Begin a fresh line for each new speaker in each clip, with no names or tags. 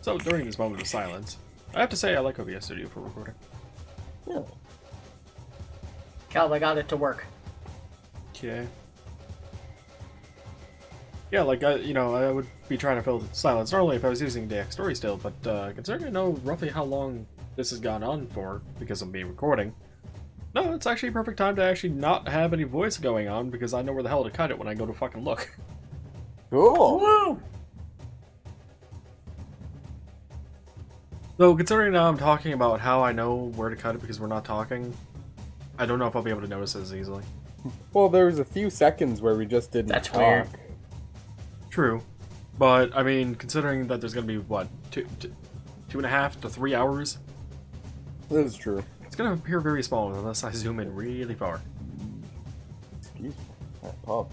So, during this moment of silence, I have to say I like OBS Studio for recording.
Yeah.
Cal, I got it to work.
Okay. Yeah, like, I would be trying to fill the silence normally if I was using DX Story still, but considering I know roughly how long this has gone on for because of me recording, no, it's actually a perfect time to actually not have any voice going on because I know where the hell to cut it when I go to fucking look.
Cool.
Woo!
So, considering now I'm talking about how I know where to cut it because we're not talking, I don't know if I'll be able to notice it as easily.
Well, there was a few seconds where we just didn't
That's
talk.
weird.
True. But, I mean, considering that there's going to be, what, 2.5 to 3 hours?
That is true.
It's going to appear very small unless I zoom in really far.
Excuse me. That pub.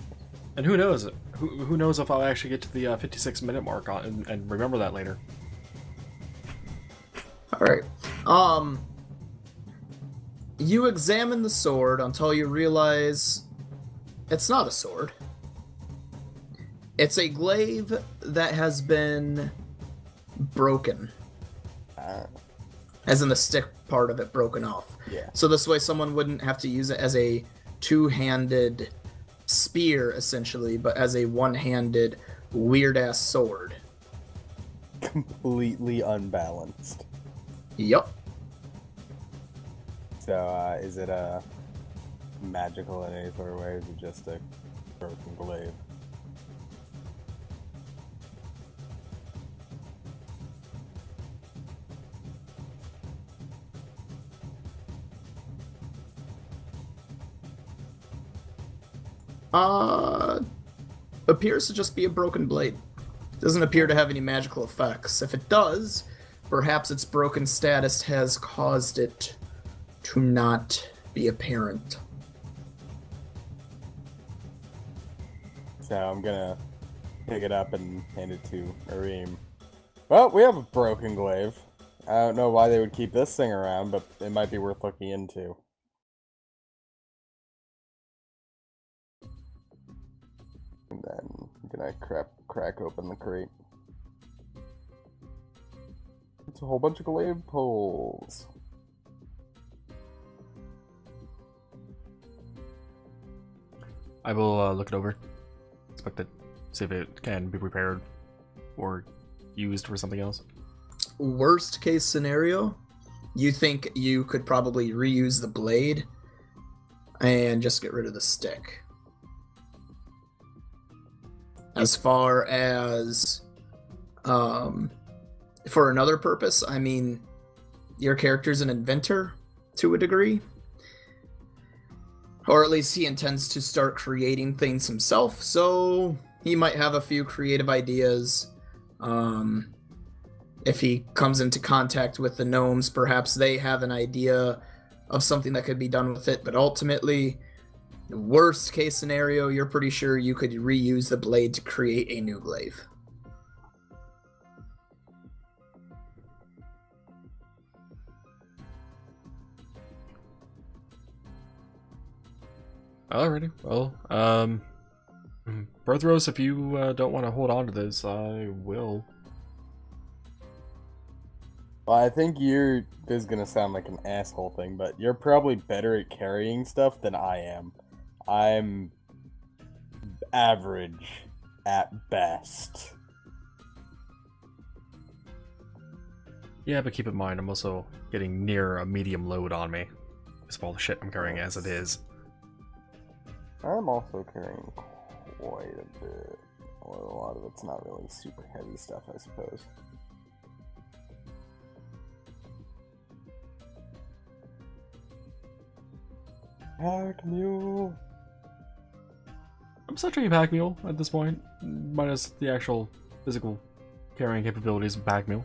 And who knows? Who knows if I'll actually get to the 56-minute mark and remember that later.
Alright. You examine the sword until you realize it's not a sword. It's a glaive that has been broken. As in the stick part of it broken off.
Yeah.
So this way someone wouldn't have to use it as a two-handed spear, essentially, but as a one-handed weird-ass sword.
Completely unbalanced.
Yup.
So, is it a magical in any sort of way, or is it just a broken glaive?
Appears to just be a broken blade. Doesn't appear to have any magical effects. If it does, perhaps its broken status has caused it to not be apparent.
So I'm gonna pick it up and hand it to Arim. Well, we have a broken glaive. I don't know why they would keep this thing around, but it might be worth looking into. And then I'm gonna crack open the crate. It's a whole bunch of glaive poles.
I will look it over. Inspect it. See if it can be repaired or used for something else.
Worst case scenario, you think you could probably reuse the blade and just get rid of the stick. As far as for another purpose, I mean, your character's an inventor to a degree. Or at least he intends to start creating things himself, so he might have a few creative ideas. If he comes into contact with the gnomes, perhaps they have an idea of something that could be done with it, but ultimately, worst case scenario, you're pretty sure you could reuse the blade to create a new glaive.
Alrighty, well, Brothros, if you don't want to hold on to this, I will.
Well, I think this is gonna sound like an asshole thing, but you're probably better at carrying stuff than I am. I'm average at best.
Yeah, but keep in mind, I'm also getting near a medium load on me. Because of all the shit I'm carrying as it is.
I'm also carrying quite a bit. Well, a lot of it's not really super heavy stuff, I suppose. Pack mule.
I'm such a pack mule at this point, minus the actual physical carrying capabilities of pack mule.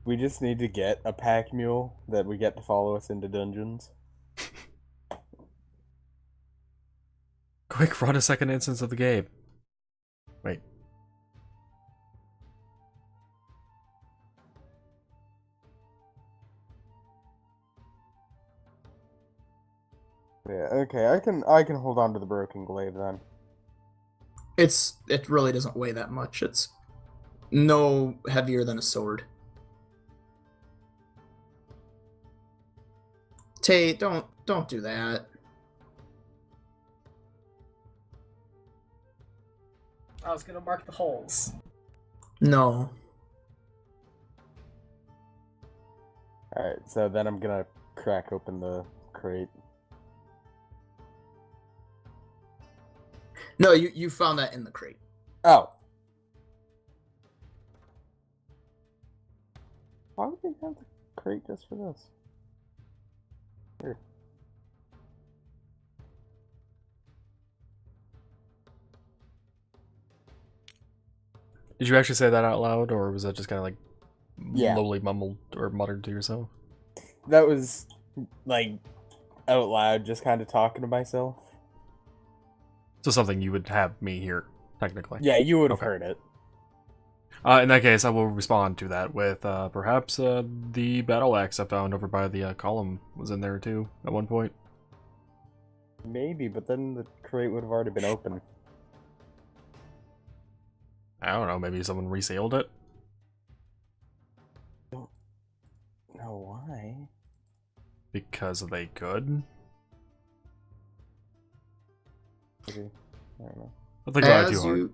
We just need to get a pack mule that we get to follow us into dungeons.
Quick, run a second instance of the game. Wait.
Yeah, okay, I can hold on to the broken glaive then.
It really doesn't weigh that much. It's no heavier than a sword. Tate, don't do that.
I was gonna mark the holes.
No.
Alright, so then I'm gonna crack open the crate.
No, you found that in the crate.
Oh. Why would they have the crate just for this? Weird.
Did you actually say that out loud, or was that just kind of like
Yeah.
lowly mumbled or muttered to yourself?
That was, like, out loud, just kind of talking to myself.
So something you would have me hear, technically.
Yeah, you would have
Okay.
heard it.
In that case, I will respond to that with perhaps the battle axe I found over by the column was in there too at one point.
Maybe, but then the crate would have already been open.
I don't know, maybe someone resealed it?
No, why?
Because they could?
Maybe. I don't know.
I think about it too hard.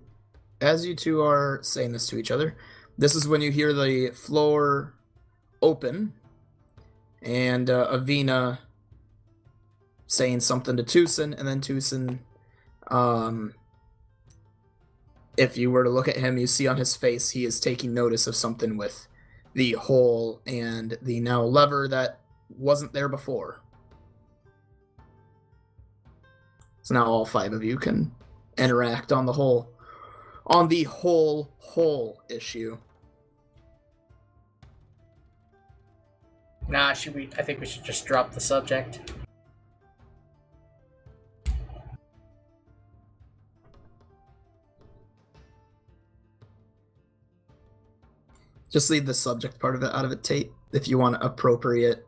As you two are saying this to each other, this is when you hear the floor open, and Avina saying something to Tucson, and then Tucson, if you were to look at him, you see on his face he is taking notice of something with the hole and the now lever that wasn't there before. So now all five of you can interact on the whole issue.
Nah, I think we should just drop the subject.
Just leave the subject part of it out of it, Tate, if you want appropriate,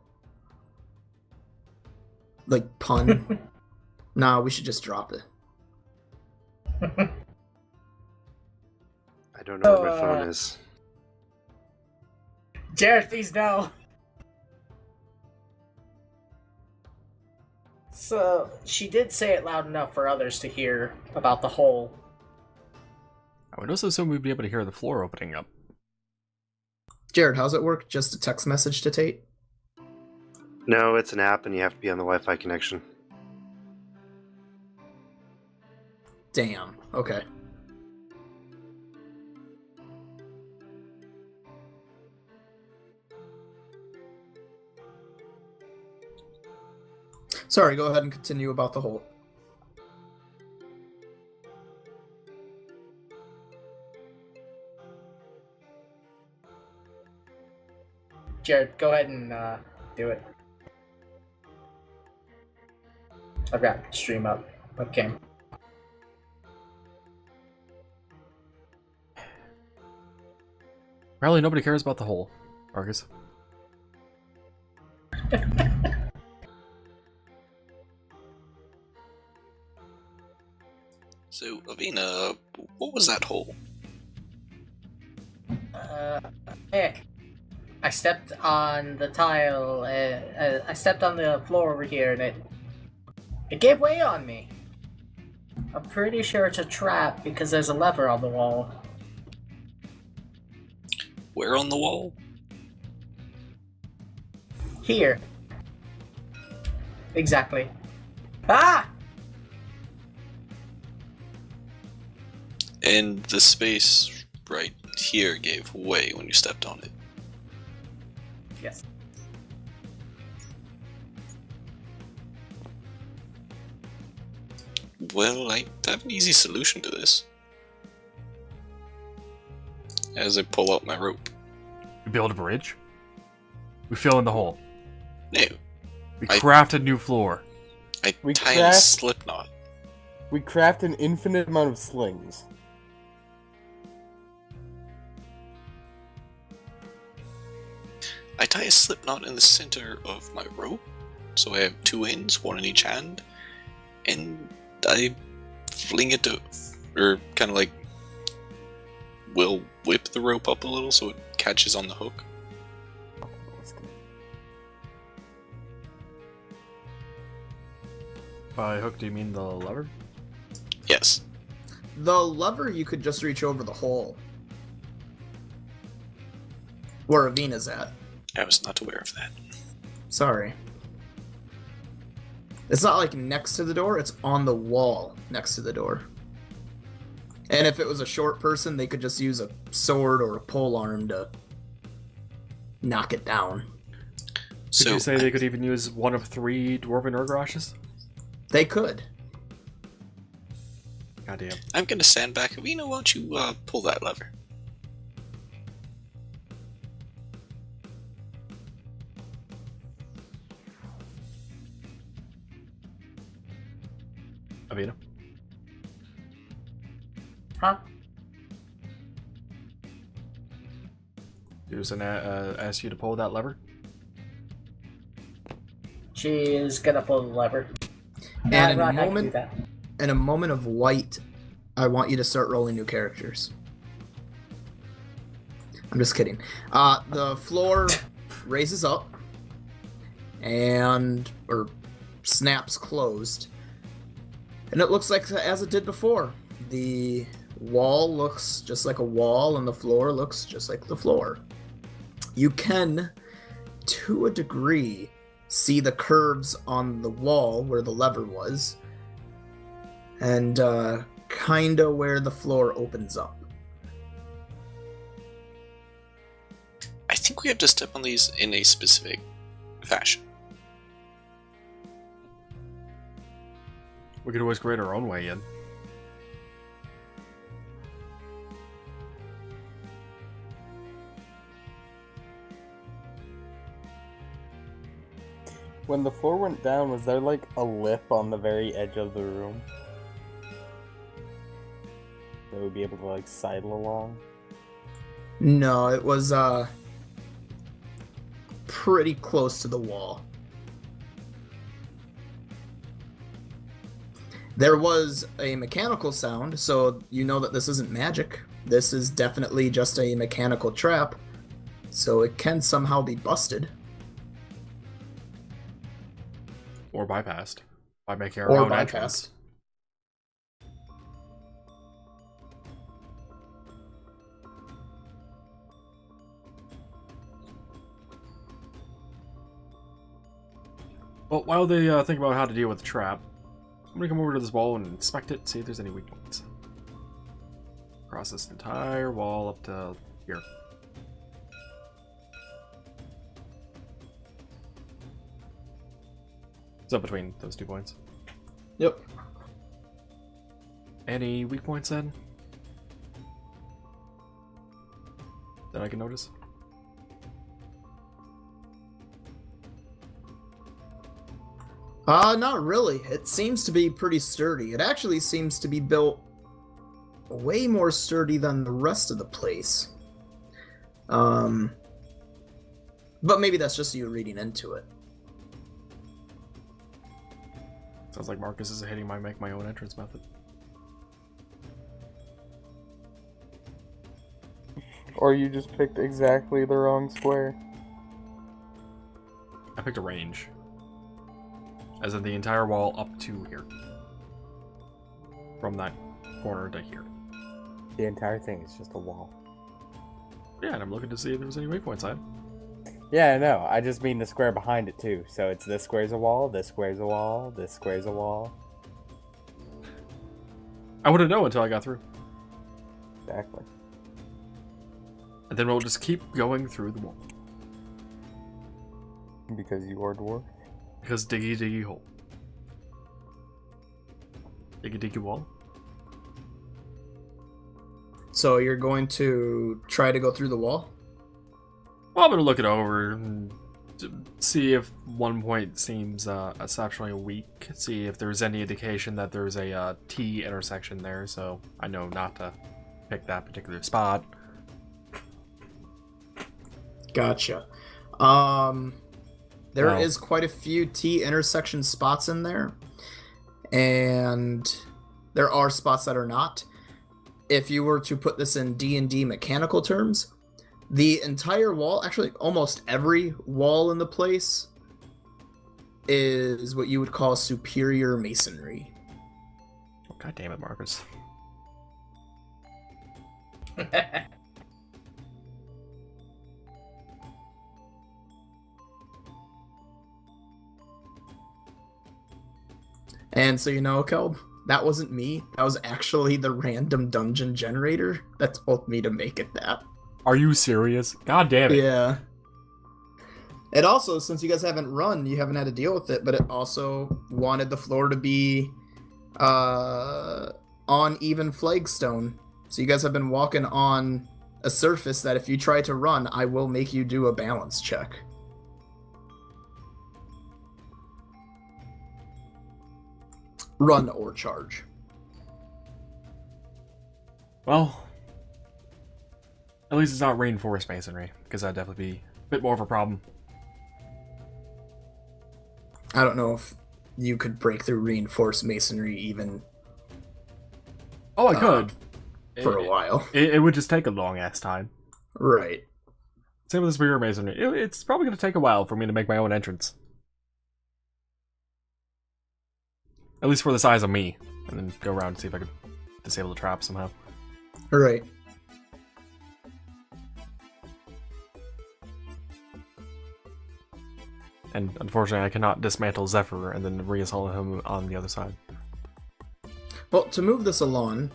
like, pun. Nah, we should just drop it.
I don't know where my phone is.
Jared, please no. So, she did say it loud enough for others to hear about the hole.
I would also assume we'd be able to hear the floor opening up.
Jared, how's it work? Just a text message to Tate?
No, it's an app and you have to be on the Wi-Fi connection.
Damn. Okay. Sorry, go ahead and continue about the hole.
Jared, go ahead and do it. I've got stream up. Okay.
Apparently nobody cares about the hole, Argus.
So, Avina, what was that hole?
Heck. I stepped on the tile, I stepped on the floor over here and it gave way on me. I'm pretty sure it's a trap because there's a lever on the wall.
Where on the wall?
Here. Exactly. Ah!
And the space right here gave way when you stepped on it.
Yes.
Well, I have an easy solution to this. As I pull out my rope.
We build a bridge. We fill in the hole.
No,
We craft a new floor.
I
We
tie a
craft-
slip knot.
We craft an infinite amount of slings.
I tie a slip knot in the center of my rope, so I have two ends, one in each hand, and I fling it to, or kind of like will whip the rope up a little so it catches on the hook.
By hook, do you mean the lever?
Yes.
The lever, you could just reach over the hole. Where Avina's at.
I was not aware of that.
Sorry. It's not like next to the door, it's on the wall next to the door. And if it was a short person, they could just use a sword or a pole arm to knock it down.
Did you say they could even use one of 3 Dwarven Urgrashes?
They could.
Goddamn.
I'm gonna stand back. Avina, why don't you pull that lever?
Avina?
Huh?
Susan asked you to pull that lever?
She is gonna pull the lever.
And
I'd
in a
rather not do
moment,
that.
in a moment of white, I want you to start rolling new characters. I'm just kidding. The floor raises up or snaps closed. And it looks like as it did before. The wall looks just like a wall and the floor looks just like the floor. You can, to a degree, see the curves on the wall where the lever was. And kinda where the floor opens up.
I think we have to step on these in a specific fashion.
We could always create our own way in.
When the floor went down, was there like a lip on the very edge of the room that would be able to like sidle along?
No, it was pretty close to the wall. There was a mechanical sound, so you know that this isn't magic. This is definitely just a mechanical trap, so it can somehow be busted.
Or bypassed. By making our
Or
own
bypassed.
entrance. Well, while they think about how to deal with the trap, I'm gonna come over to this wall and inspect it, see if there's any weak points. Across this entire wall up to here. So between those 2 points.
Yep.
Any weak points then? That I can notice?
Not really. It seems to be pretty sturdy. It actually seems to be built way more sturdy than the rest of the place. But maybe that's just you reading into it.
Sounds like Marcus is hitting my make my own entrance method.
Or you just picked exactly the wrong square.
I picked a range. As in the entire wall up to here. From that corner to here.
The entire thing is just a wall.
Yeah, and I'm looking to see if there's any waypoints on it.
Yeah, I know. I just mean the square behind it too. So it's this square's a wall, this square's a wall, this square's a wall.
I wouldn't know until I got through.
Exactly.
And then we'll just keep going through the wall.
Because you are dwarf.
Because diggy diggy hole. Diggy diggy wall.
So you're going to try to go through the wall?
Well, I'm gonna look it over and see if one point seems exceptionally weak. See if there's any indication that there's a T intersection there, so I know not to pick that particular spot.
Gotcha. There is quite a few T intersection spots in there, and there are spots that are not. if you were to put this in D&D mechanical terms, the entire wall, actually almost every wall in the place, is what you would call superior masonry.
Oh, God damn it, Marcus.
And so, Kelb, that wasn't me. That was actually the random dungeon generator that told me to make it that.
Are you serious? God damn it.
Yeah. It also, since you guys haven't run, you haven't had to deal with it, but it also wanted the floor to be on even flagstone. So you guys have been walking on a surface that if you try to run, I will make you do a balance check. Run or charge.
Well, at least it's not reinforced masonry, because that'd definitely be a bit more of a problem.
I don't know if you could break through reinforced masonry even
Oh, I could.
for a while.
It would just take a long-ass time.
Right.
Same with the superior masonry. It's probably going to take a while for me to make my own entrance. At least for the size of me. And then go around and see if I could disable the trap somehow.
Right.
And unfortunately, I cannot dismantle Zephyr and then reassault him on the other side.
Well, to move this along,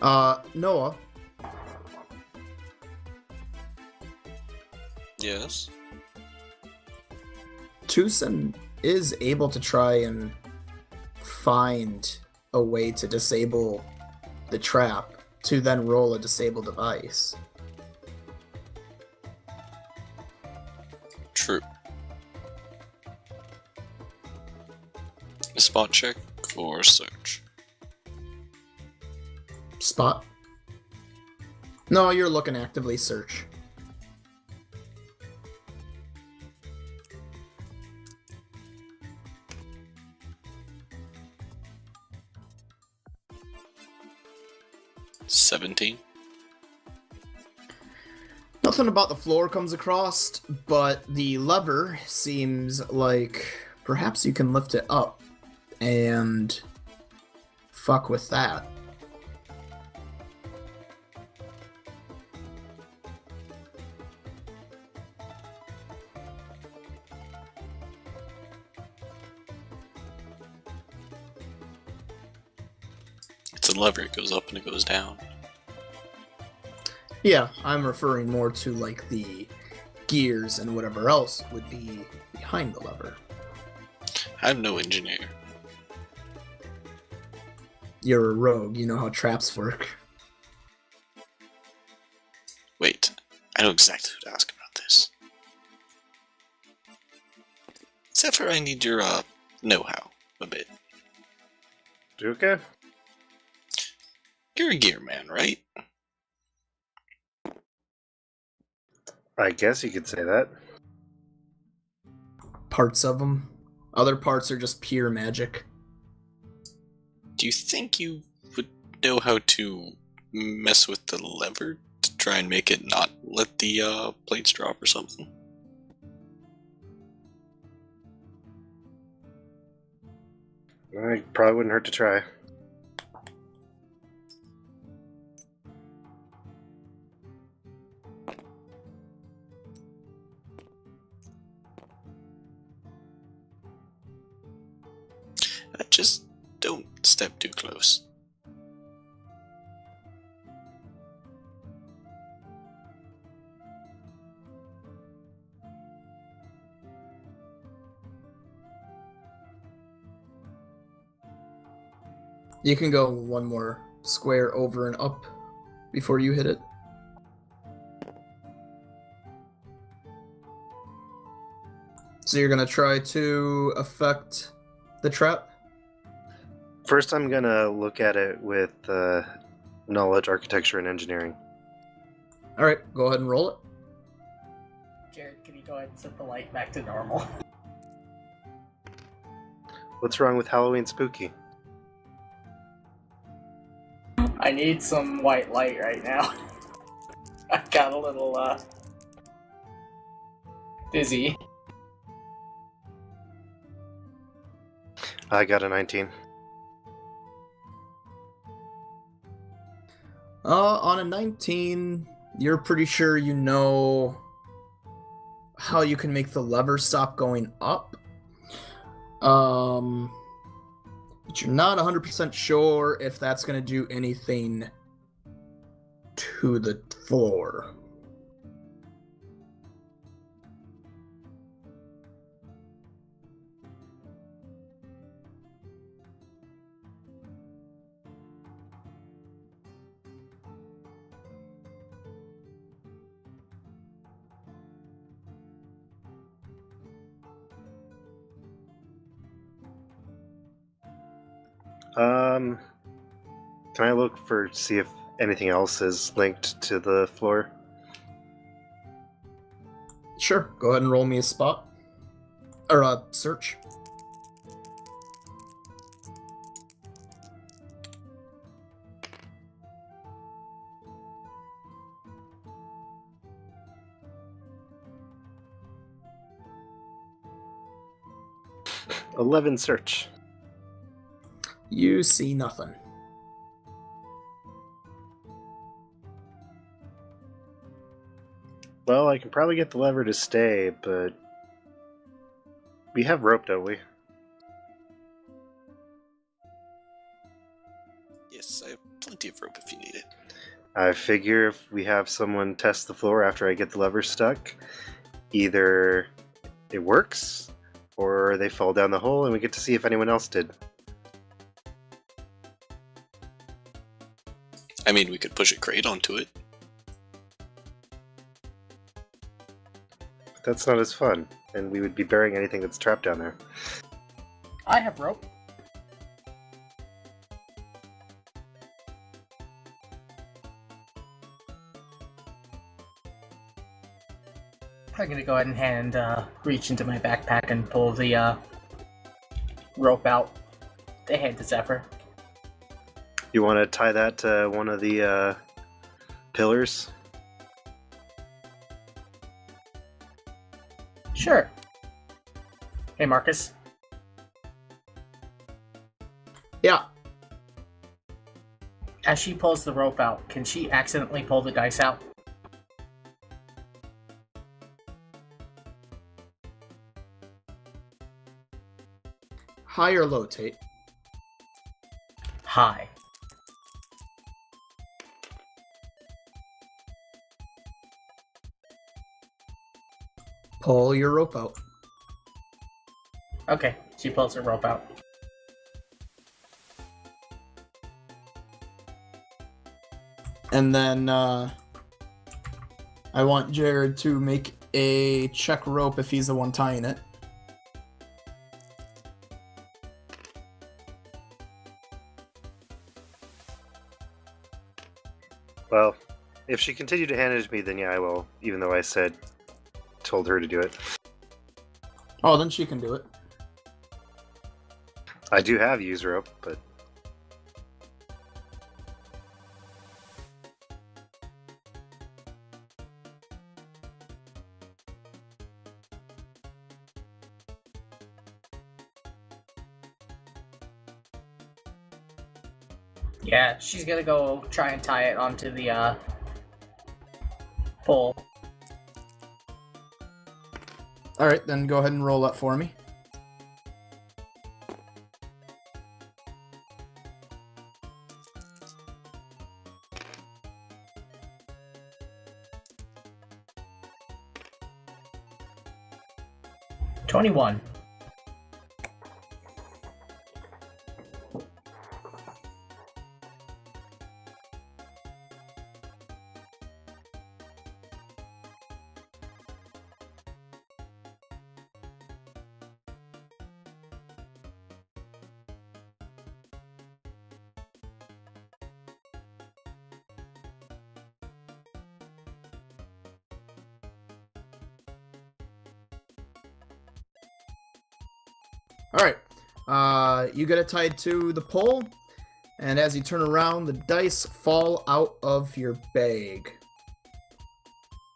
Noah,
Yes.
Tucson is able to try and find a way to disable the trap to then roll a disable device.
True. A spot check or search?
Spot? No, you're looking actively search.
$17.
Nothing about the floor comes across, but the lever seems like perhaps you can lift it up and fuck with that.
It's a lever, it goes up and it goes down.
Yeah, I'm referring more to like the gears and whatever else would be behind the lever.
I'm no engineer.
You're a rogue, you know how traps work.
Wait, I know exactly who to ask about this. Zephyr, I need your, know-how a bit.
Okay.
You're a gear man, right?
I guess you could say that.
Parts of them. Other parts are just pure magic.
Do you think you would know how to mess with the lever to try and make it not let the plates drop or something?
I probably wouldn't hurt to try.
Just don't step too close.
You can go one more square over and up before you hit it. So you're gonna try to affect the trap?
First, I'm gonna look at it with knowledge, architecture, and engineering.
Alright, go ahead and roll it.
Jared, can you go ahead and set the light back to normal?
What's wrong with Halloween Spooky?
I need some white light right now. I got a little, dizzy.
I got a 19.
On a 19, you're pretty sure you know how you can make the lever stop going up. But you're not 100% sure if that's going to do anything to the floor.
Can I look see if anything else is linked to the floor?
Sure, go ahead and roll me a spot. Or a search.
$11 search.
You see nothing.
Well, I can probably get the lever to stay, but we have rope, don't we?
Yes, I have plenty of rope if you need it.
I figure if we have someone test the floor after I get the lever stuck, either it works, or they fall down the hole and we get to see if anyone else did.
I mean, we could push a crate onto it.
That's not as fun, and we would be burying anything that's trapped down there.
I have rope. I'm gonna go ahead and reach into my backpack and pull the rope out to hand to Zephyr.
You want to tie that to one of the pillars?
Sure. Hey, Marcus.
Yeah.
As she pulls the rope out, can she accidentally pull the dice out?
High or low, Tate?
High.
Pull your rope out.
Okay, she pulls her rope out.
And then, I want Jared to make a check rope if he's the one tying it.
Well, if she continued to hand it to me, then yeah, I will, even though I told her to do it.
Oh, then she can do it.
I do have use rope, but...
Yeah, she's gonna go try and tie it onto the pole.
Alright, then go ahead and roll that for me.
$21.
Alright. You get it tied to the pole. And as you turn around, the dice fall out of your bag.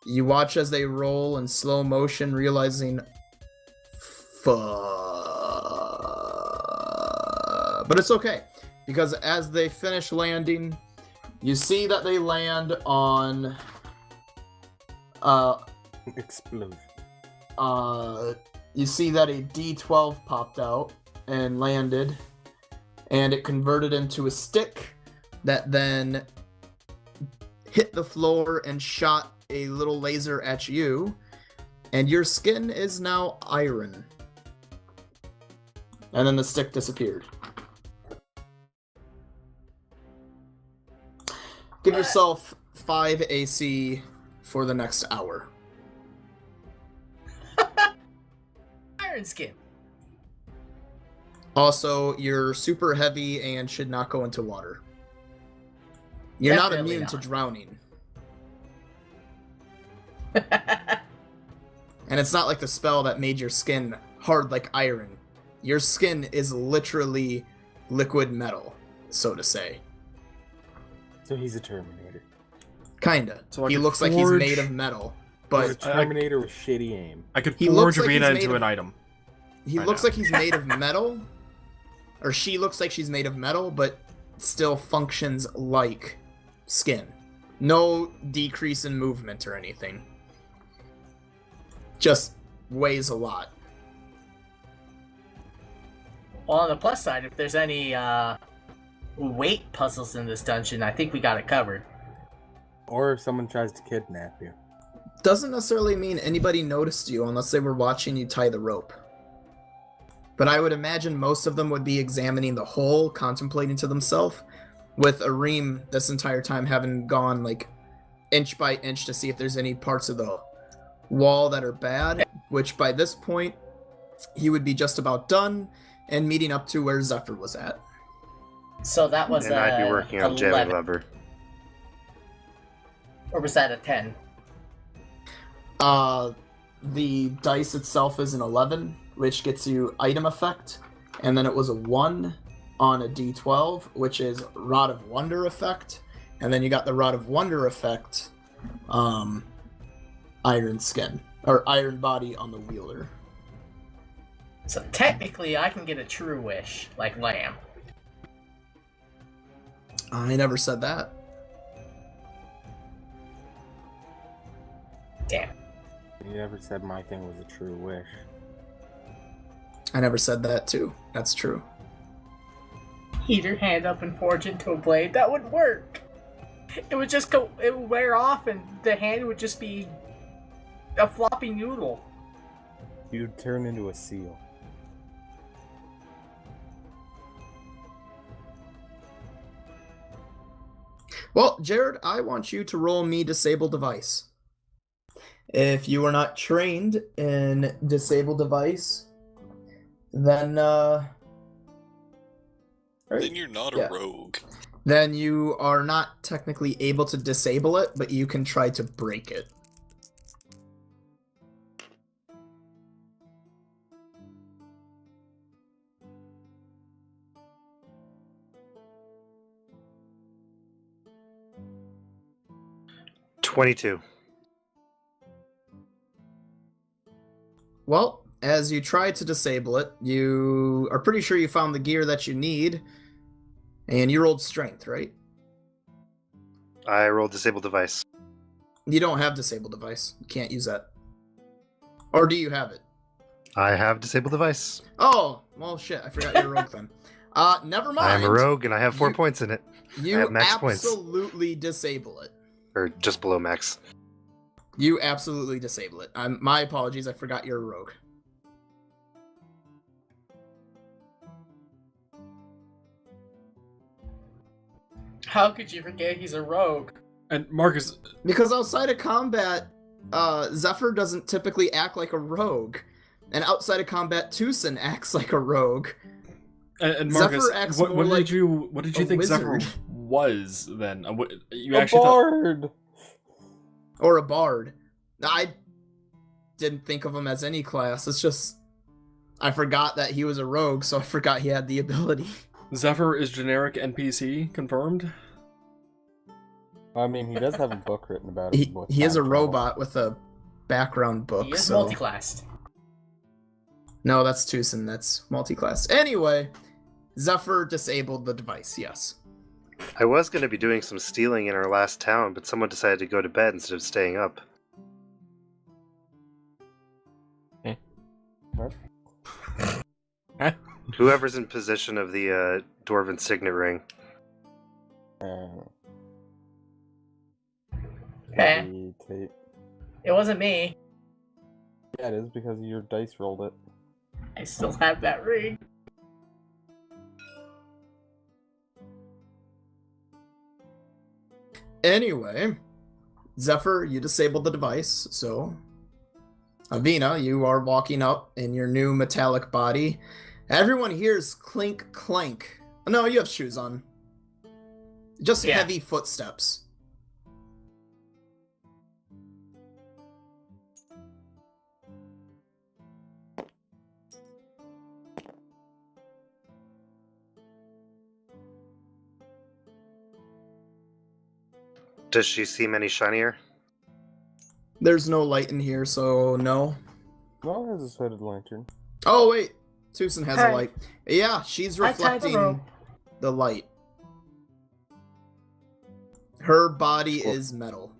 You watch as they roll in slow motion, realizing, but it's okay, because as they finish landing, you see that they land on
Explosion.
you see that a D12 popped out and landed, and it converted into a stick that then hit the floor and shot a little laser at you, and your skin is now iron. And then the stick disappeared. Give yourself 5 AC for the next hour.
Iron skin.
Also, you're super heavy and should not go into water. You're not
Definitely
immune to
not.
drowning. And it's not like the spell that made your skin hard like iron. Your skin is literally liquid metal, so to say.
So he's a Terminator.
Kinda.
So I
He
could
looks like he's
forge-
made of metal,
He's a
but
Terminator with shitty aim.
I could
He looks
forge
like he's
Arena
made
into
of-
an item.
he
I
looks
know.
like he's made of metal. Or she looks like she's made of metal, but still functions like skin. No decrease in movement or anything. Just weighs a lot.
Well, on the plus side, if there's any weight puzzles in this dungeon, I think we got it covered.
Or if someone tries to kidnap you.
Doesn't necessarily mean anybody noticed you unless they were watching you tie the rope. But I would imagine most of them would be examining the hole, contemplating to themselves, with Arim this entire time having gone like inch by inch to see if there's any parts of the wall that are bad, which by this point he would be just about done and meeting up to where Zephyr was at.
So that was
And I'd be working on Jamming
11.
Lever.
Or was that a 10?
The dice itself is an 11, which gets you item effect, and then it was a 1 on a D12, which is Rod of Wonder effect, and then you got the Rod of Wonder effect, iron skin, or iron body on the wielder.
So technically, I can get a true wish, like Lamb.
I never said that.
Damn.
You never said my thing was a true wish.
I never said that too. That's true.
Heat your hand up and forge into a blade. That would work. It would just go. It would wear off, and the hand would just be a floppy noodle.
You'd turn into a seal.
Well, Jared, I want you to roll me Disable Device. If you are not trained in Disable Device, then right?
Then you're not
Yeah.
a rogue.
Then you are not technically able to disable it, but you can try to break it.
$22.
Well, as you try to disable it, you are pretty sure you found the gear that you need, and you rolled strength, right?
I rolled Disable Device.
You don't have Disable Device. You can't use that. Or do you have it?
I have Disable Device.
Oh, well, shit. I forgot you're a rogue then. Never mind.
I am a rogue and I have 4
You-
points in it. I
You
have max points.
absolutely disable it.
Or just below max.
You absolutely disable it. My apologies. I forgot you're a rogue.
How could you forget he's a rogue?
And Marcus,
Because outside of combat, Zephyr doesn't typically act like a rogue. And outside of combat, Tucson acts like a rogue.
and Marcus,
Zephyr acts
what
more
did
like
you
a
think Zephyr
wizard.
was then? You
A
actually thought,
bard!
Or a bard. I didn't think of him as any class. It's just I forgot that he was a rogue, so I forgot he had the ability.
Zephyr is generic NPC, confirmed?
I mean, he does have a book written about it.
He is a robot with a background book.
He is
so...
multiclassed.
No, that's Tucson. That's multiclass. Anyway, Zephyr disabled the device, yes.
I was going to be doing some stealing in our last town, but someone decided to go to bed instead of staying up.
What?
Huh?
Whoever's in possession of the Dwarven Signet Ring.
Okay. It wasn't me.
Yeah, it is because your dice rolled it.
I still have that ring.
Anyway, Zephyr, you disabled the device, so... Avina, you are walking up in your new metallic body. Everyone hears clink, clank. No, you have shoes on. Just heavy footsteps.
Does she seem any shinier?
There's no light in here, so no.
Well, it has a hooded lantern.
Oh, wait. Tucson has
Hey.
a light. Yeah, she's
I tied the
reflecting
rope.
the light. Her body is metal.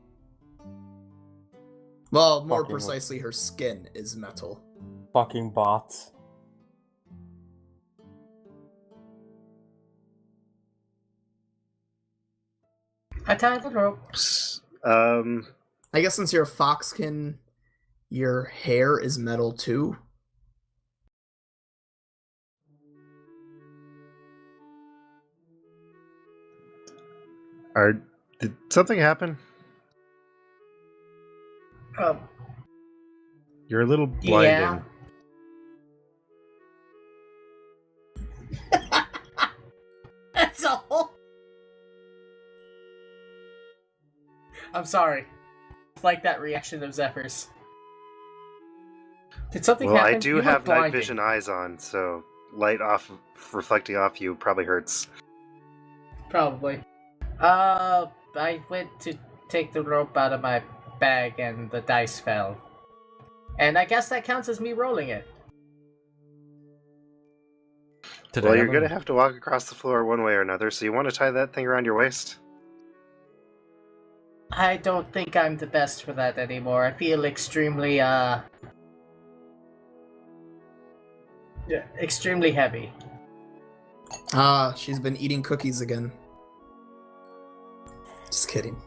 Well, more
Fucking-
precisely, her skin is metal.
Fucking bots.
I tied the rope.
I guess since you're a foxkin, your hair is metal too.
Did something happen? You're a little blinding.
Yeah. That's all. I'm sorry. It's like that reaction of Zephyr's. Did something
Well,
happen?
I do
You look
have night
blinding.
vision eyes on, so light off reflecting off you probably hurts.
Probably. I went to take the rope out of my bag and the dice fell. And I guess that counts as me rolling it.
Well, you're gonna have to walk across the floor one way or another, so you want to tie that thing around your waist?
I don't think I'm the best for that anymore. I feel extremely, extremely heavy.
Ah, she's been eating cookies again. Just kidding.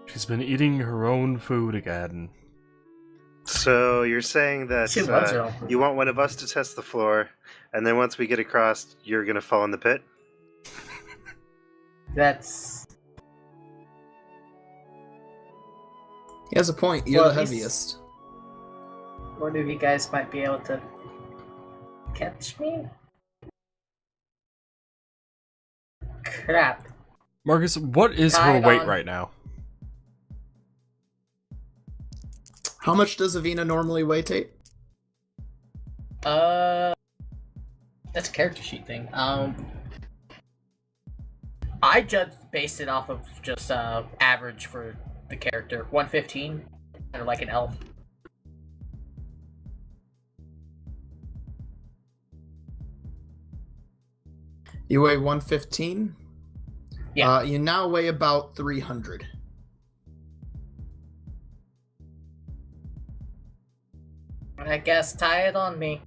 She's been eating her own food again.
So you're saying that
She loves her own food.
you want one of us to test the floor, and then once we get across, you're gonna fall in the pit?
That's...
He has a point. You're
Well,
the
he's-
heaviest.
One of you guys might be able to catch me? Crap.
Marcus, what is her
Tied
weight
on.
right now?
How much does Avina normally weigh, Tate?
That's a character sheet thing. I just based it off of just average for the character. 115, kind of like an elf.
You weigh 115?
Yeah.
You now weigh about 300.
I guess tie it on me.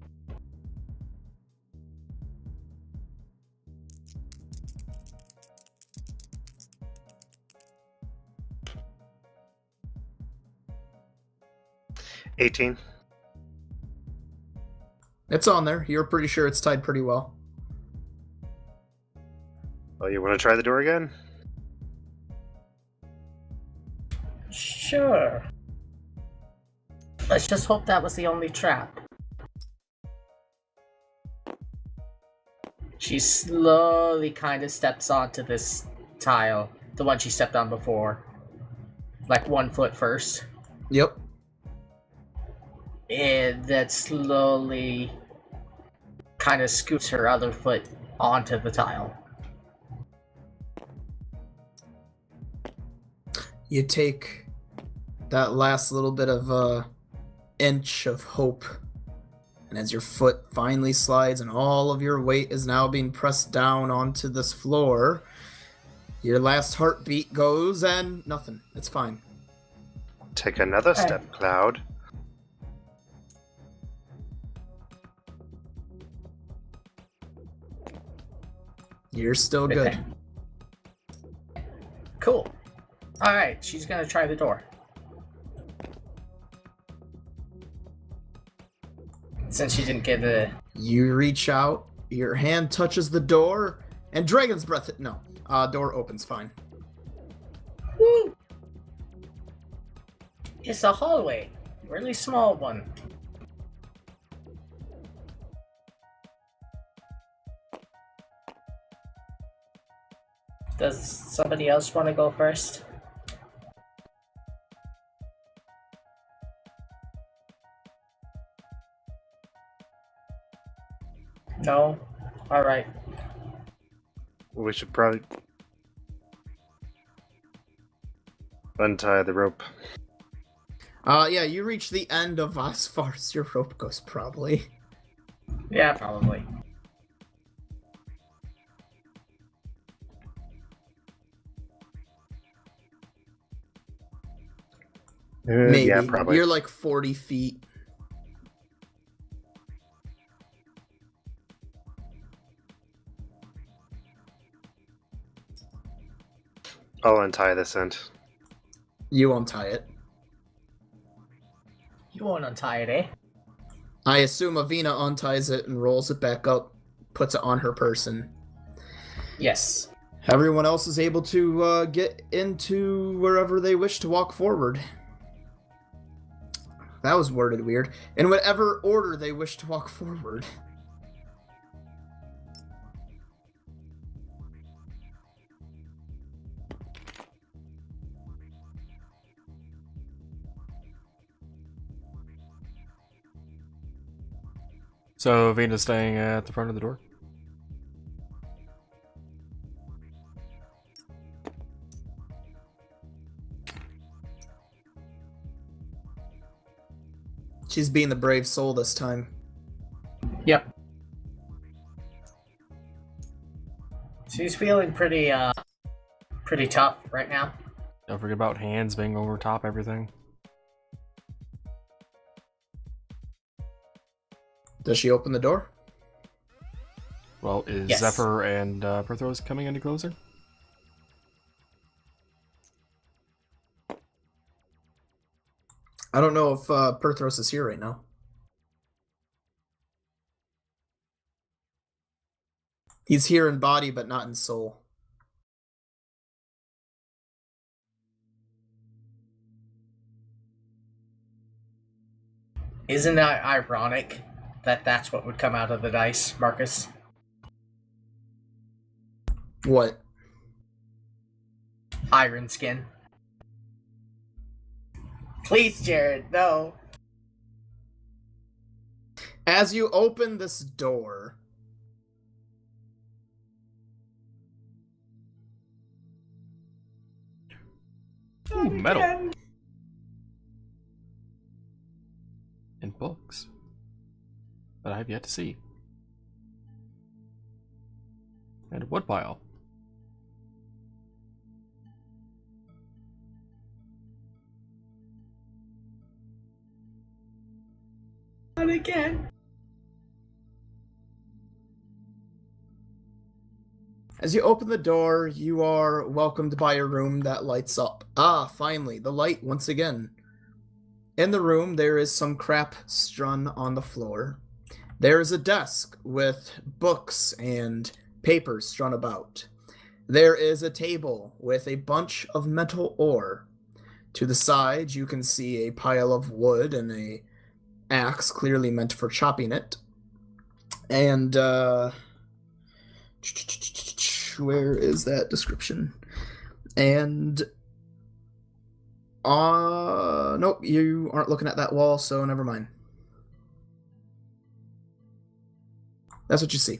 $18.
It's on there. You're pretty sure it's tied pretty well.
Well, you want to try the door again?
Sure. Let's just hope that was the only trap. She slowly kind of steps onto this tile, the one she stepped on before. Like 1 foot first.
Yep.
And then slowly kind of scoots her other foot onto the tile.
You take that last little bit of inch of hope, and as your foot finally slides and all of your weight is now being pressed down onto this floor, your last heartbeat goes and nothing. It's fine.
Take another step, Cloud.
You're still good.
Cool. Alright, she's gonna try the door. Since she didn't get the...
You reach out, your hand touches the door, and Dragon's Breath... No, door opens fine.
Woo! It's a hallway. Really small one. Does somebody else want to go first? No? Alright.
We should probably untie the rope.
Yeah, you reach the end of as far as your rope goes, probably.
Yeah, probably.
Maybe.
Yeah, probably.
You're like 40 feet.
I'll untie this end.
You untie it.
You won't untie it, eh?
I assume Avina unties it and rolls it back up, puts it on her person.
Yes.
Everyone else is able to get into wherever they wish to walk forward. That was worded weird. In whatever order they wish to walk forward.
So Vena's staying at the front of the door?
She's being the brave soul this time.
Yep. She's feeling pretty tough right now.
Don't forget about hands being over top everything.
Does she open the door?
Well, is
Yes.
Zephyr and Perthros coming any closer?
I don't know if Perthros is here right now. He's here in body, but not in soul.
Isn't that ironic that that's what would come out of the dice, Marcus?
What?
Iron skin. Please, Jared, no.
As you open this door,
Ooh, metal. And books. That I have yet to see. And a woodpile.
Not again.
as you open the door, you are welcomed by a room that lights up. Ah, finally, the light once again. In the room, there is some crap strewn on the floor. There is a desk with books and papers strewn about. There is a table with a bunch of metal ore. To the side, you can see a pile of wood and a axe, clearly meant for chopping it. And, where is that description? And, nope, you aren't looking at that wall, so never mind. That's what you see.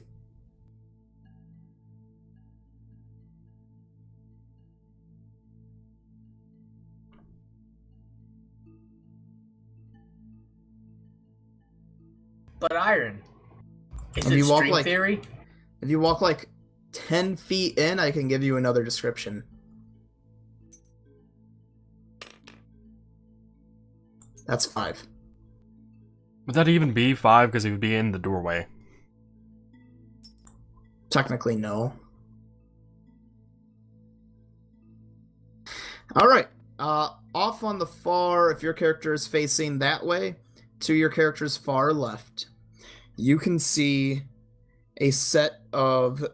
But iron. Is
If
it
you walk
string
like-
theory?
If you walk like 10 feet in, I can give you another description. That's 5.
Would that even be 5? Because he would be in the doorway.
Technically, no. Alright. Off on the far, if your character is facing that way, to your character's far left, you can see a set of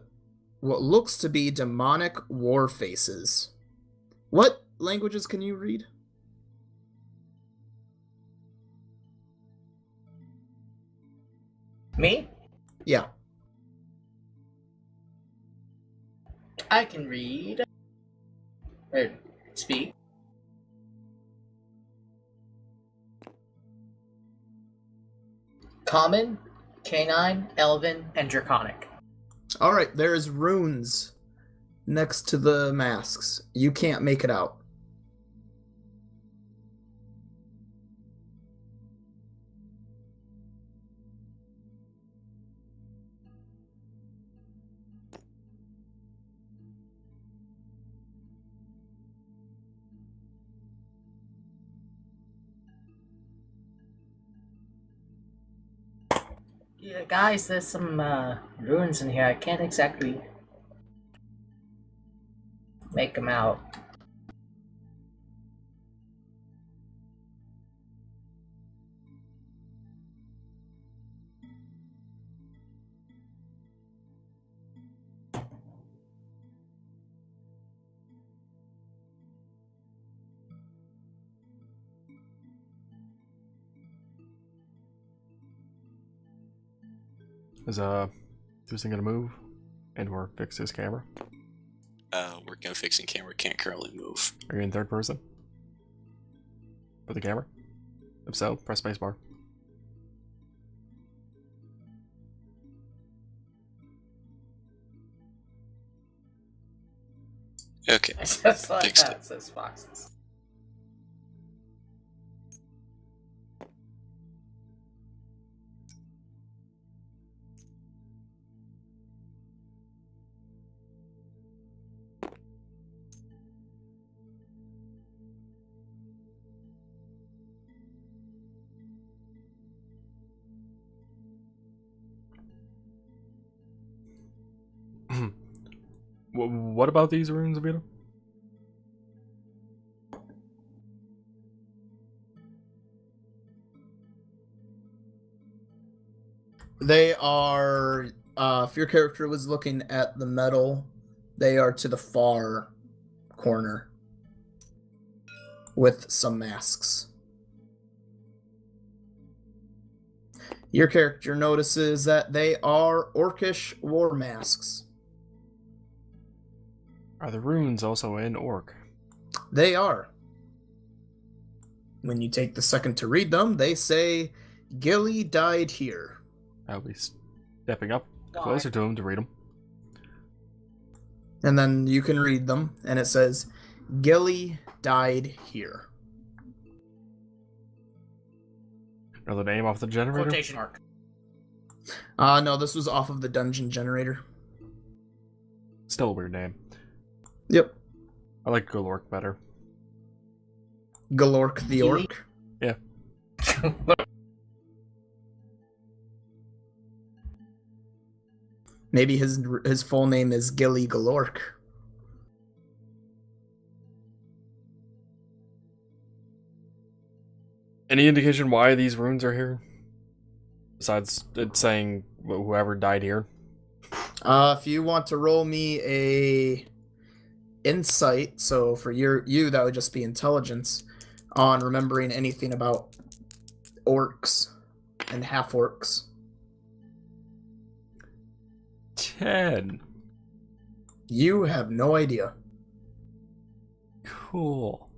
what looks to be demonic war faces. What languages can you read?
Me?
Yeah.
I can read. Or speak. Common, Canine, Elven, and Draconic.
Alright, there's runes next to the masks. You can't make it out.
Yeah, guys, there's some runes in here. I can't exactly make them out.
Is Susan gonna move and or fix his camera?
Working on fixing camera, can't currently move.
Are you in third person for the camera? If so, press spacebar.
Okay.
I just like
Fixed
that.
it.
It says foxes.
What about these runes, Vito?
They are, if your character was looking at the metal, they are to the far corner with some masks. Your character notices that they are orcish war masks.
Are the runes also in orc?
They are. When you take the second to read them, they say, Gilly died here.
I'll be stepping up closer to him to read them.
And then you can read them, and it says, Gilly died here.
Know the name off the generator?
Quotation mark.
No, this was off of the dungeon generator.
Still a weird name.
Yep.
I like Golork better.
Galork the
Gilly?
orc.
Yeah.
Maybe his full name is Gilly Galork.
Any indication why these runes are here? Besides it saying whoever died here?
If you want to roll me a insight, so for you that would just be intelligence, on remembering anything about orcs and half orcs.
10.
You have no idea.
Cool.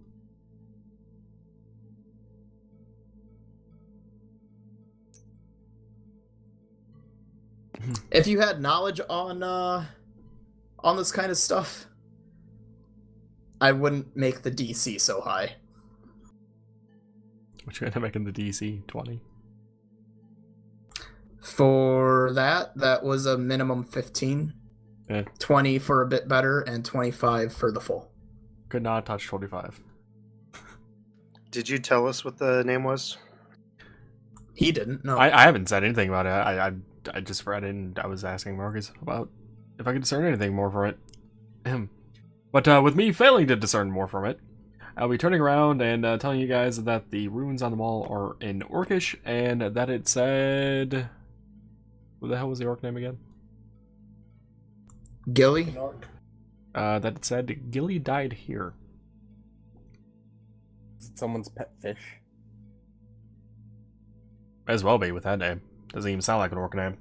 If you had knowledge on this kind of stuff, I wouldn't make the DC so high.
What you end up making the DC 20?
For that was a minimum 15.
Eh.
20 for a bit better, and 25 for the full.
Could not touch 25.
Did you tell us what the name was?
He didn't, no.
I haven't said anything about it. I just read it and I was asking Marcus about if I could discern anything more from it. But with me failing to discern more from it, I'll be turning around and telling you guys that the runes on the wall are in Orcish and that it said... What the hell was the orc name again?
Gilly?
That it said Gilly died here.
Is it someone's pet fish?
May as well be with that name. Doesn't even sound like an orc name.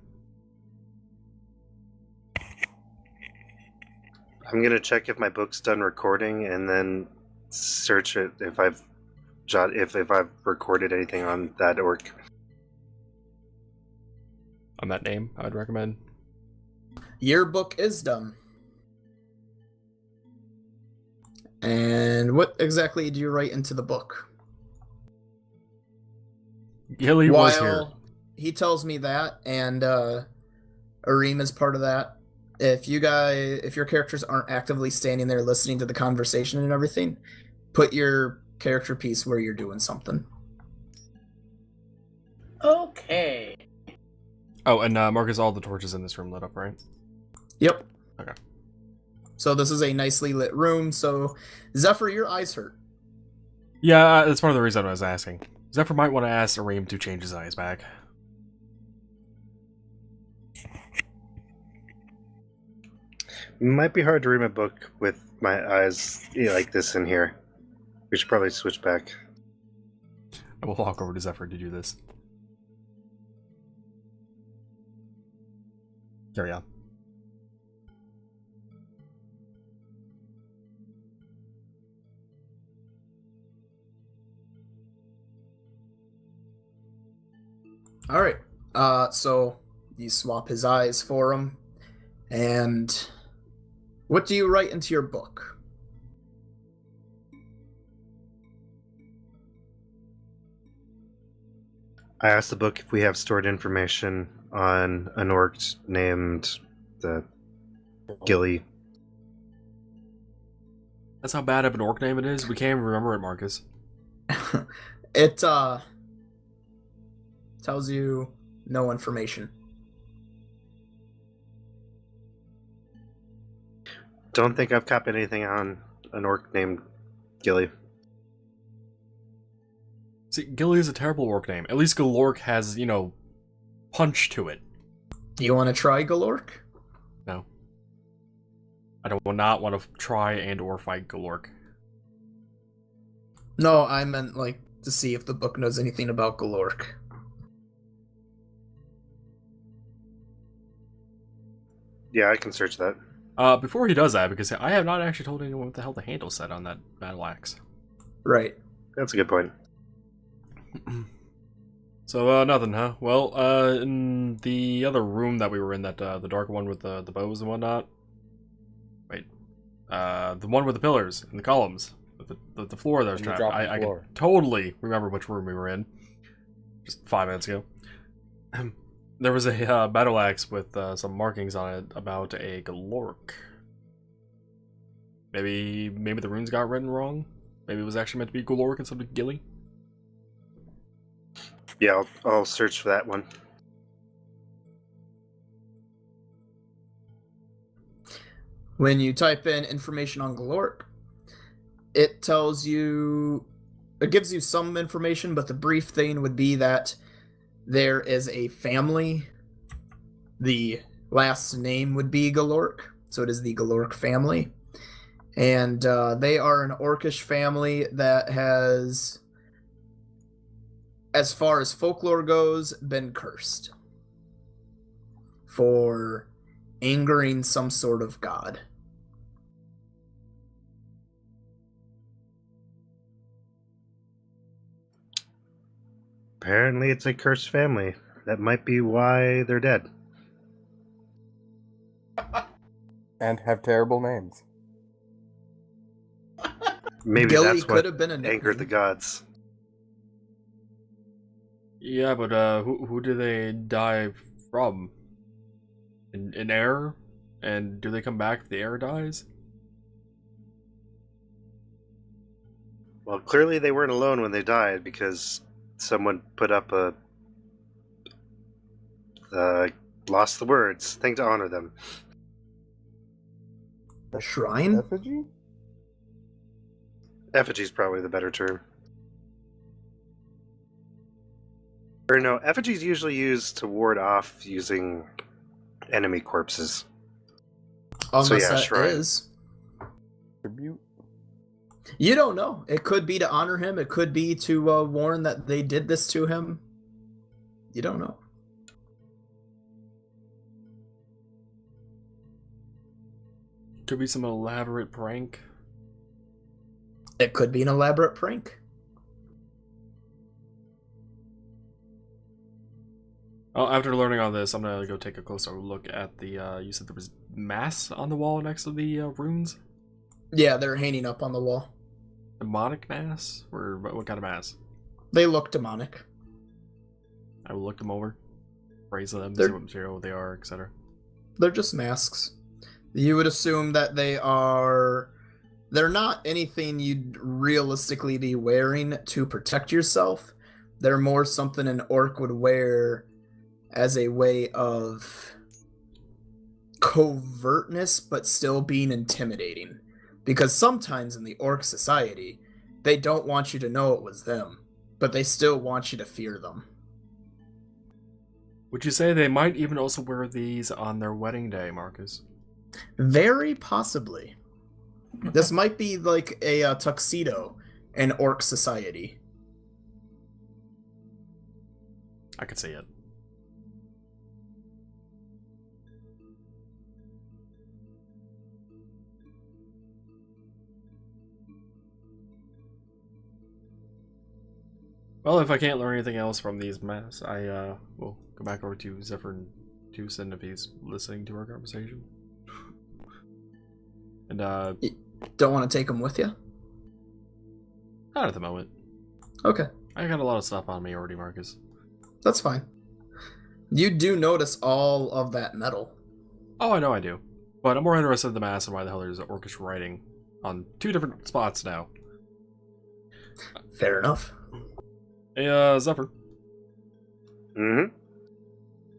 I'm gonna check if my book's done recording and then search it if I've recorded anything on that orc.
On that name, I would recommend.
Your book is done. And what exactly do you write into the book?
Gilly was here.
He tells me that, and Arim is part of that. If your characters aren't actively standing there listening to the conversation and everything, put your character piece where you're doing something.
Okay.
Oh, and Marcus, all the torches in this room lit up, right?
Yep.
Okay.
So this is a nicely lit room. So, Zephyr, your eyes hurt.
Yeah, that's part of the reason I was asking. Zephyr might want to ask Arim to change his eyes back.
It might be hard to read my book with my eyes like this in here. We should probably switch back.
I will walk over to Zephyr to do this. Carry on.
All right. So you swap his eyes for him, and what do you write into your book?
I asked the book if we have stored information on an orc named the Gilly.
That's how bad of an orc name it is. We can't even remember it, Marcus.
It tells you no information.
Don't think I've copied anything on an orc named Gilly.
See, Gilly is a terrible orc name. At least Galork has, punch to it.
Do you want to try Galork?
No. I do not want to try and or fight Galork.
No, I meant, to see if the book knows anything about Galork.
Yeah, I can search that.
Before he does that, because I have not actually told anyone what the hell the handle said on that battle axe.
Right.
That's a good point.
So, nothing, huh? Well, in the other room that we were in, that the dark one with the bows and whatnot. Wait. The one with the pillars and the columns. The floor that was trapped. I can totally remember which room we were in. Just 5 minutes ago. There was a battle axe with some markings on it about a Galork. Maybe the runes got written wrong? Maybe it was actually meant to be Galork instead of Gilly?
Yeah, I'll search for that one.
When you type in information on Galork, it tells you... It gives you some information, but the brief thing would be that there is a family. The last name would be Galork, so it is the Galork family. And they are an orcish family that has, as far as folklore goes, been cursed for angering some sort of god.
Apparently it's a cursed family. That might be why they're dead.
And have terrible names.
Maybe
Gilly
that's
could
what
have been a
angered the
nickname.
gods.
Yeah, but who do they die from? In air? And do they come back if the air dies?
Well, clearly they weren't alone when they died because someone put up a lost the words thing to honor them.
A shrine?
Effigy?
Effigy's probably the better term. Or no, effigy's usually used to ward off using enemy corpses.
Unless
yeah,
that
shrine.
is.
Tribute?
You don't know. It could be to honor him. It could be to warn that they did this to him. You don't know.
Could be some elaborate prank.
It could be an elaborate prank.
Oh, after learning all this, I'm gonna go take a closer look at the, you said there was mass on the wall next to the runes?
Yeah, they're hanging up on the wall.
Demonic mass? Or what kind of mass?
They look demonic.
I will look them over, praise them,
They're-
see what material they are, etc.
They're just masks. You would assume that they are... They're not anything you'd realistically be wearing to protect yourself. They're more something an orc would wear as a way of covertness, but still being intimidating. Because sometimes in the orc society, they don't want you to know it was them, but they still want you to fear them.
Would you say they might even also wear these on their wedding day, Marcus?
Very possibly. This might be like a tuxedo in orc society.
I could see it. Well, if I can't learn anything else from these masks, I will go back over to Zephyr and Tucson if he's listening to our conversation. And
Don't want to take them with you?
not at the moment.
Okay,
I got a lot of stuff on me already, Marcus.
that's fine. You do notice all of that metal.
Oh, I know I do. But I'm more interested in the mask and why the hell there's orcish writing on 2 different spots now.
Fair enough.
Hey, Zephyr,
Mm-hmm.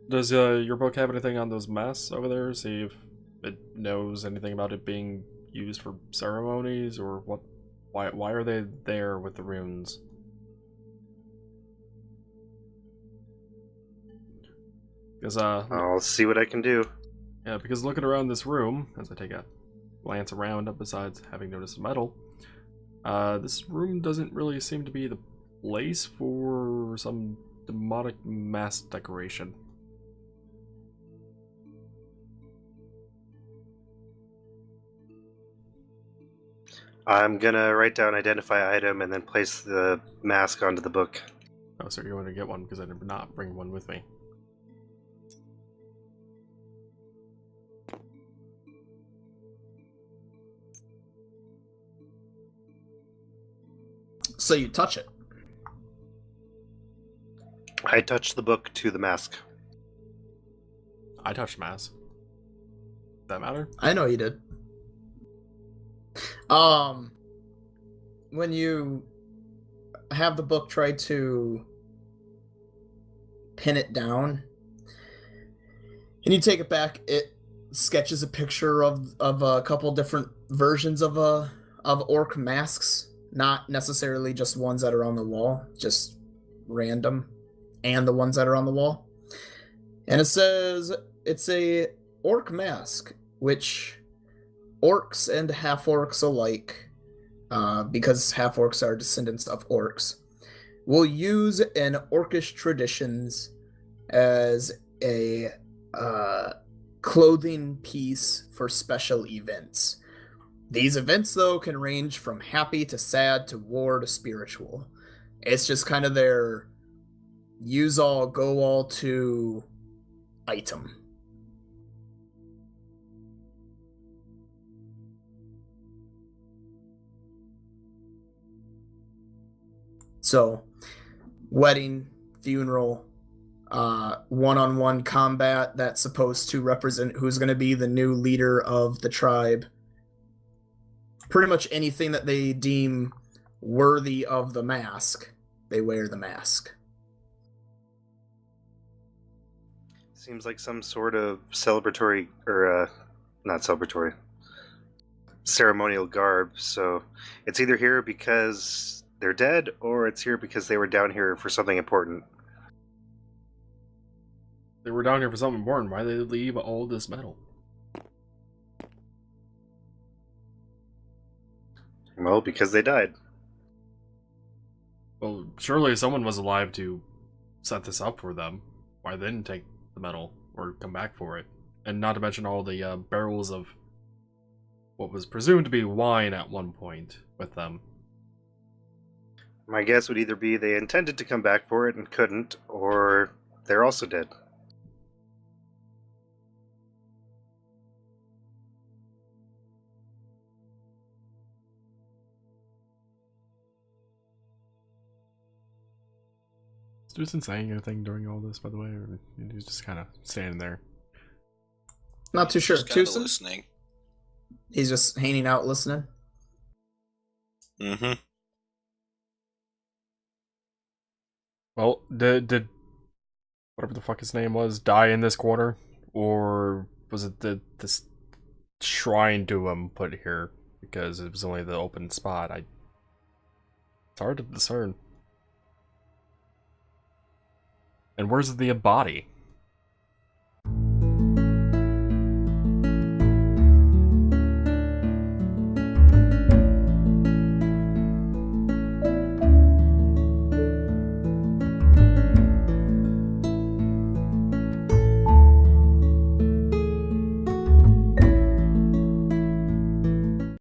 does your book have anything on those masks over there? See if it knows anything about it being used for ceremonies, or what? Why are they there with the runes? Because
I'll see what I can do.
yeah, because looking around this room, as I take a glance around, besides having noticed metal, this room doesn't really seem to be the place for some demonic mass decoration.
I'm gonna write down identify item and then place the mask onto the book.
Oh, so you're going to get one because I did not bring one with me.
So you touch it.
I touch the book to the mask.
I touched mass. Does that matter?
I know you did. When you have the book try to pin it down, and you take it back, it sketches a picture of a couple different versions of orc masks, not necessarily just ones that are on the wall, just random, and the ones that are on the wall. And it says it's a orc mask, which orcs and half-orcs alike, because half-orcs are descendants of orcs, will use in orcish traditions as a clothing piece for special events. These events, though, can range from happy to sad to war to spiritual. It's just kind of their use all, go all to item. So, wedding, funeral, one-on-one combat that's supposed to represent who's going to be the new leader of the tribe. Pretty much anything that they deem worthy of the mask, they wear the mask.
Seems like some sort of celebratory, or not celebratory, ceremonial garb. So it's either here because they're dead, or it's here because they were down here for something important.
They were down here for something important. Why did they leave all this metal?
Well, because they died.
Well, surely someone was alive to set this up for them. Why they didn't take the metal or come back for it? And not to mention all the barrels of what was presumed to be wine at one point with them.
My guess would either be they intended to come back for it and couldn't, or they're also dead.
Is Dusan saying anything during all this, by the way, or he's just kind of standing there?
Not too sure.
Just kinda
Tucson?
listening.
He's just hanging out listening.
Mm-hmm.
Well, did whatever the fuck his name was die in this quarter, or was it this shrine to him put here because it was only the open spot? It's hard to discern. And where's the body?